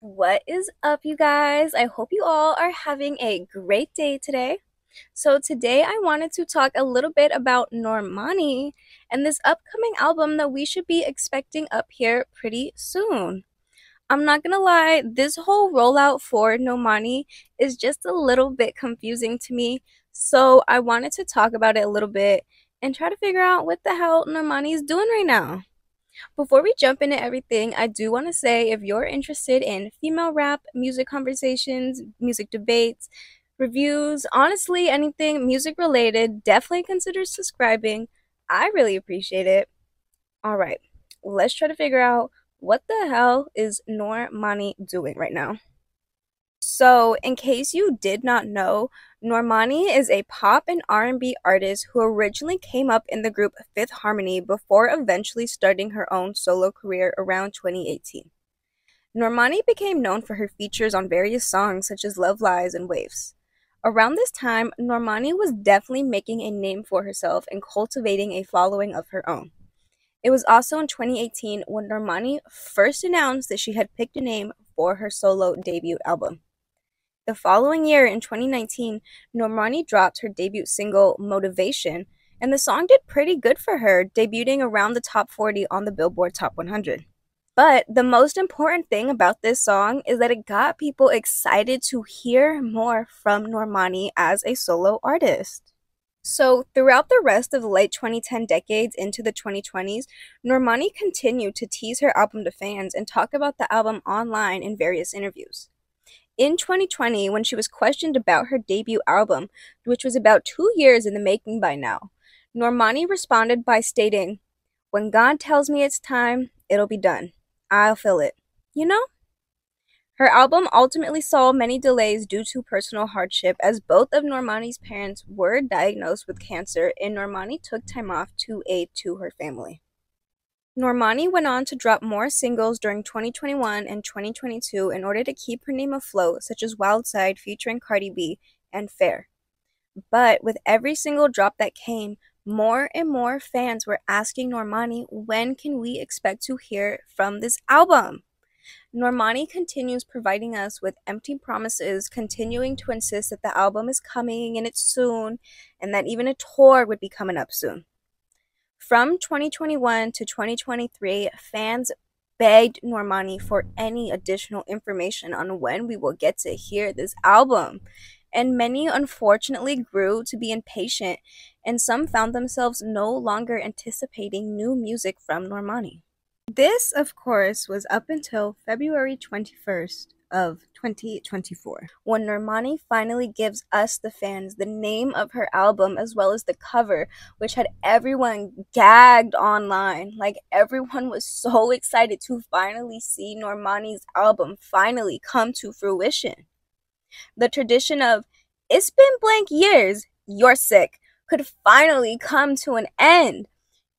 What is up, you guys? I hope you all are having a great day today. So, today I wanted to talk a little bit about Normani and this upcoming album that we should be expecting up here pretty soon. I'm not gonna lie, this whole rollout for Normani is just a little bit confusing to me. So, I wanted to talk about it a little bit and try to figure out what the hell Normani is doing right now. Before we jump into everything, I do want to say if you're interested in female rap, music conversations, music debates, reviews, honestly, anything music related, definitely consider subscribing. I really appreciate it. All right, let's try to figure out what the hell is Normani doing right now. So, in case you did not know, Normani is a pop and R&B artist who originally came up in the group Fifth Harmony before eventually starting her own solo career around 2018. Normani became known for her features on various songs such as Love Lies and Waves. Around this time, Normani was definitely making a name for herself and cultivating a following of her own. It was also in 2018 when Normani first announced that she had picked a name for her solo debut album. The following year, in 2019, Normani dropped her debut single, Motivation, and the song did pretty good for her, debuting around the top 40 on the Billboard Top 100. But the most important thing about this song is that it got people excited to hear more from Normani as a solo artist. So, throughout the rest of the late 2010 decades into the 2020s, Normani continued to tease her album to fans and talk about the album online in various interviews. In 2020, when she was questioned about her debut album, which was about 2 years in the making by now, Normani responded by stating, "When God tells me it's time, it'll be done. I'll feel it." You know? Her album ultimately saw many delays due to personal hardship as both of Normani's parents were diagnosed with cancer and Normani took time off to aid to her family. Normani went on to drop more singles during 2021 and 2022 in order to keep her name afloat, such as Wild Side featuring Cardi B and Fair. But with every single drop that came, more and more fans were asking Normani, when can we expect to hear from this album? Normani continues providing us with empty promises, continuing to insist that the album is coming and it's soon, and that even a tour would be coming up soon. From 2021 to 2023, fans begged Normani for any additional information on when we will get to hear this album, and many unfortunately grew to be impatient, and some found themselves no longer anticipating new music from Normani. This, of course, was up until February 21st of 2024, when Normani finally gives us, the fans, the name of her album as well as the cover, which had everyone gagged online. Like, everyone was so excited to finally see Normani's album finally come to fruition. The tradition of, "It's been blank years, you're sick," could finally come to an end.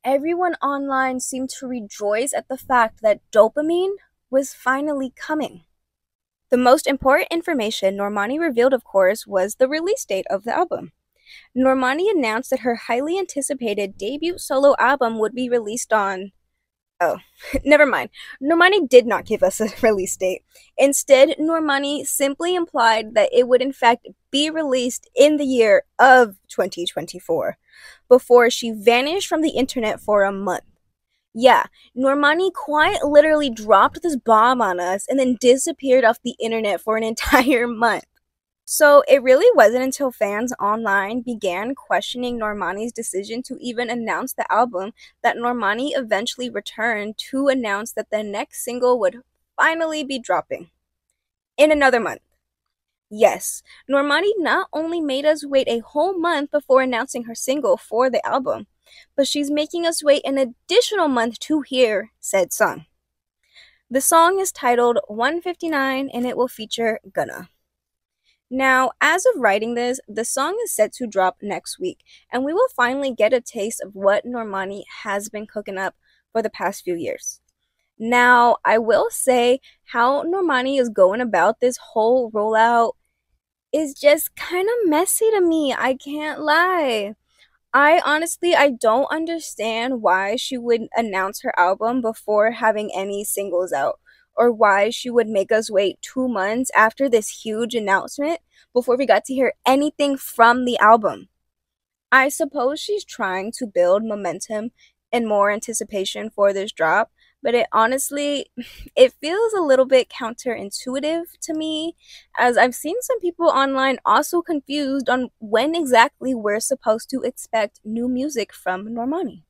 Everyone online seemed to rejoice at the fact that Dopamine was finally coming. The most important information Normani revealed, of course, was the release date of the album. Normani announced that her highly anticipated debut solo album would be released on... Oh, never mind. Normani did not give us a release date. Instead, Normani simply implied that it would in fact be released in the year of 2024, before she vanished from the internet for a month. Yeah, Normani quite literally dropped this bomb on us and then disappeared off the internet for an entire month. So it really wasn't until fans online began questioning Normani's decision to even announce the album that Normani eventually returned to announce that the next single would finally be dropping in another month. Yes, Normani not only made us wait a whole month before announcing her single for the album, but she's making us wait an additional month to hear said song. The song is titled 159 and it will feature Gunna. Now, as of writing this, the song is set to drop next week, and we will finally get a taste of what Normani has been cooking up for the past few years. Now, I will say how Normani is going about this whole rollout is just kind of messy to me. I can't lie. I don't understand why she would announce her album before having any singles out. or why she would make us wait 2 months after this huge announcement before we got to hear anything from the album. I suppose she's trying to build momentum and more anticipation for this drop, but it honestly it feels a little bit counterintuitive to me, as I've seen some people online also confused on when exactly we're supposed to expect new music from Normani.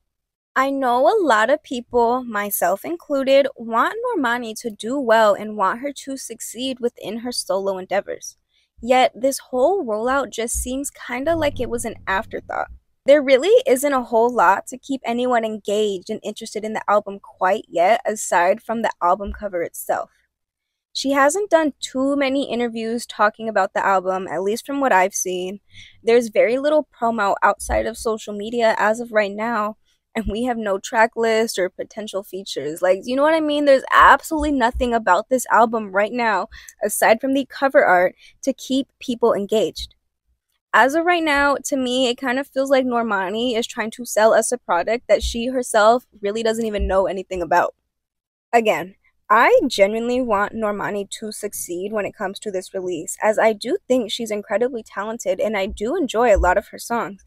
I know a lot of people, myself included, want Normani to do well and want her to succeed within her solo endeavors. Yet, this whole rollout just seems kinda like it was an afterthought. There really isn't a whole lot to keep anyone engaged and interested in the album quite yet, aside from the album cover itself. She hasn't done too many interviews talking about the album, at least from what I've seen. There's very little promo outside of social media as of right now, and we have no track list or potential features. Like, you know what I mean? There's absolutely nothing about this album right now, aside from the cover art, to keep people engaged. As of right now, to me, it kind of feels like Normani is trying to sell us a product that she herself really doesn't even know anything about. Again, I genuinely want Normani to succeed when it comes to this release, as I do think she's incredibly talented and I do enjoy a lot of her songs.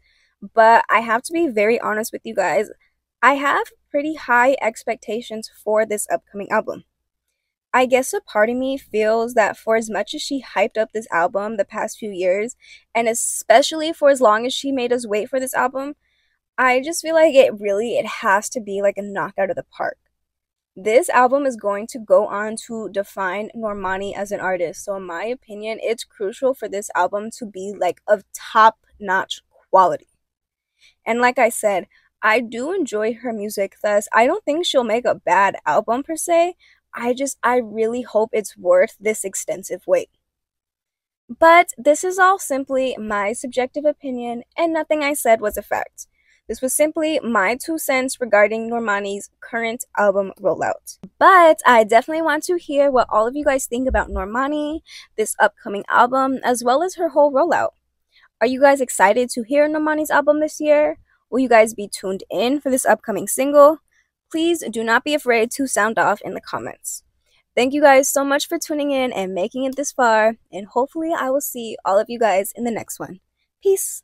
But I have to be very honest with you guys, I have pretty high expectations for this upcoming album. I guess a part of me feels that for as much as she hyped up this album the past few years, and especially for as long as she made us wait for this album, I just feel like it has to be like a knockout of the park. This album is going to go on to define Normani as an artist. So in my opinion, it's crucial for this album to be like of top-notch quality. And like I said, I do enjoy her music, thus I don't think she'll make a bad album per se. I really hope it's worth this extensive wait. But this is all simply my subjective opinion, and nothing I said was a fact. This was simply my 2 cents regarding Normani's current album rollout. But I definitely want to hear what all of you guys think about Normani, this upcoming album, as well as her whole rollout. Are you guys excited to hear Normani's album this year? Will you guys be tuned in for this upcoming single? Please do not be afraid to sound off in the comments. Thank you guys so much for tuning in and making it this far, and hopefully I will see all of you guys in the next one. Peace!